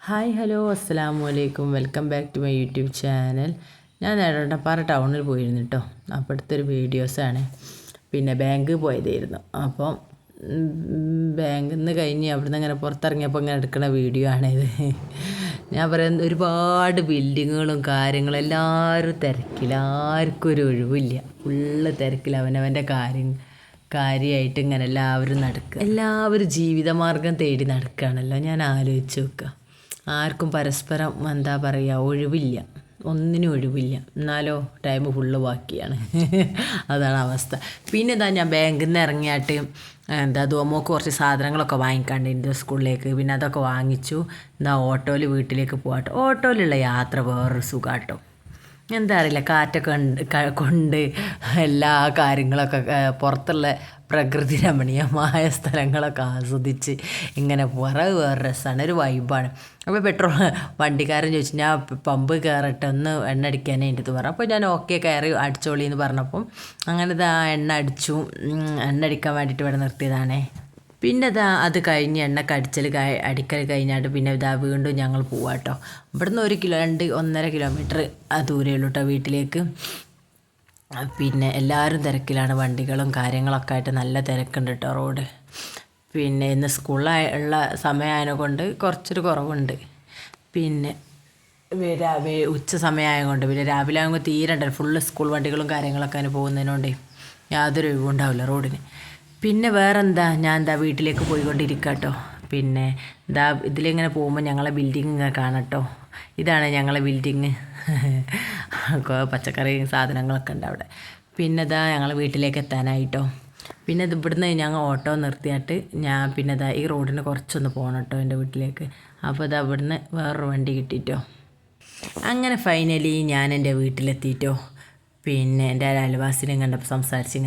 Hi hello അസ്സലാമു അലൈക്കും welcome back to my YouTube channel. ഞാൻ എടപ്പാറ ടൗണിൽ പോയിരുന്നു കേട്ടോ. അപ്പോൾ അടുത്തൊരു വീഡിയോസാണ്. പിന്നെ ബാങ്ക് പോയതായിരുന്നു. അപ്പം ബാങ്കിൽ നിന്ന് കഴിഞ്ഞ് അവിടെ നിന്ന് ഇങ്ങനെ പുറത്തിറങ്ങിയപ്പോൾ ഇങ്ങനെ എടുക്കുന്ന വീഡിയോ ആണിത്. ഞാൻ പറയുന്നത് ഒരുപാട് ബിൽഡിങ്ങുകളും കാര്യങ്ങളും എല്ലാവരും തിരക്കില്ല, ആർക്കും ഒരു ഒഴിവില്ല, ഫുള്ള് തിരക്കില്ല. അവനവൻ്റെ കാര്യമായിട്ട് ഇങ്ങനെ എല്ലാവരും നടക്കുക, എല്ലാവരും ജീവിതമാർഗം തേടി നടക്കുകയാണല്ലോ. ഞാൻ ആലോചിച്ച് നോക്കുക, ആർക്കും പരസ്പരം എന്താ പറയുക, ഒഴിവില്ല, ഒന്നിനും ഒഴിവില്ല. എന്നാലോ ടൈം ഫുള്ള് ബാക്കിയാണ്. അതാണ് അവസ്ഥ. പിന്നെ എന്താ, ഞാൻ ബാങ്കിൽ നിന്ന് ഇറങ്ങിയിട്ട് എന്താ ദോമോക്ക് കുറച്ച് സാധനങ്ങളൊക്കെ വാങ്ങിക്കാണ്ട് എൻ്റെ സ്കൂളിലേക്ക്. പിന്നെ അതൊക്കെ വാങ്ങിച്ചു. എന്താ ഓട്ടോയിൽ വീട്ടിലേക്ക് പോകാട്ടോ. ഓട്ടോയിലുള്ള യാത്ര വേറൊരു സുഖാട്ടോ. എന്താ അറിയില്ല, കാറ്റൊക്കെ കൊണ്ട് എല്ലാ കാര്യങ്ങളൊക്കെ പുറത്തുള്ള പ്രകൃതി രമണീയമായ സ്ഥലങ്ങളൊക്കെ ആസ്വദിച്ച് ഇങ്ങനെ വേറെ രസമാണ്, ഒരു വൈബാണ്. അപ്പോൾ വണ്ടിക്കാരൻ ചോദിച്ചു, ഞാൻ പമ്പ് കയറട്ടെ, ഒന്ന് എണ്ണ അടിക്കാനേ എൻ്റെ അടുത്ത് പറഞ്ഞു. അപ്പോൾ ഞാൻ ഓക്കെ കയറി അടിച്ചോളി എന്ന് പറഞ്ഞപ്പം അങ്ങനെ എണ്ണ അടിച്ചു. എണ്ണ അടിക്കാൻ വേണ്ടിയിട്ട് ഇവിടെ നിർത്തിയതാണേ. പിന്നെ അത് കഴിഞ്ഞ് എണ്ണ അടിക്കൽ കഴിഞ്ഞാട്ട് പിന്നെ വീണ്ടും ഞങ്ങൾ പോവാം കേട്ടോ. ഇവിടുന്ന് 1-1.5 കിലോമീറ്റർ ദൂരമേ കേട്ടോ വീട്ടിലേക്ക്. പിന്നെ എല്ലാവരും തിരക്കിലാണ്, വണ്ടികളും കാര്യങ്ങളൊക്കെ ആയിട്ട് നല്ല തിരക്കുണ്ട് കേട്ടോ റോഡ്. പിന്നെ ഇന്ന് സ്കൂളിലുള്ള സമയമായതിനെ കൊണ്ട് കുറച്ചൊരു കുറവുണ്ട്. പിന്നെ ഉച്ച സമയമായതുകൊണ്ട്, പിന്നെ രാവിലെ ആകുമ്പോൾ തീരെ ഉണ്ടല്ലോ, ഫുള്ള് സ്കൂൾ വണ്ടികളും കാര്യങ്ങളൊക്കെ അതിന് പോകുന്നതിനോണ്ട് യാതൊരു ഒഴിവുണ്ടാവില്ല റോഡിന്. പിന്നെ വേറെന്താ, ഞാൻ വീട്ടിലേക്ക് പോയിക്കൊണ്ടിരിക്കുക കേട്ടോ. പിന്നെ ഇതിലിങ്ങനെ പോകുമ്പോൾ ഞങ്ങളെ ബിൽഡിങ് ഇങ്ങനെ കാണട്ടോ. ഇതാണ് ഞങ്ങളെ ബിൽഡിങ്. പച്ചക്കറി സാധനങ്ങളൊക്കെ ഉണ്ട് അവിടെ. പിന്നെ ഞങ്ങൾ വീട്ടിലേക്ക് എത്താനായിട്ടോ. പിന്നെ ഇവിടുന്ന് ഞങ്ങൾ ഓട്ടോ നിർത്തിയിട്ട് ഞാൻ പിന്നെ ഈ റോഡിന് കുറച്ചൊന്ന് പോകണം കേട്ടോ എൻ്റെ വീട്ടിലേക്ക്. അപ്പോൾ ഇവിടുന്ന് വേറൊരു വണ്ടി കിട്ടിയിട്ടോ. അങ്ങനെ ഫൈനലി ഞാൻ എൻ്റെ വീട്ടിലെത്തിയിട്ടോ. പിന്നെ എൻ്റെ അയൽവാസിനെയും കണ്ടപ്പോൾ സംസാരിച്ച് ഇങ്ങനെ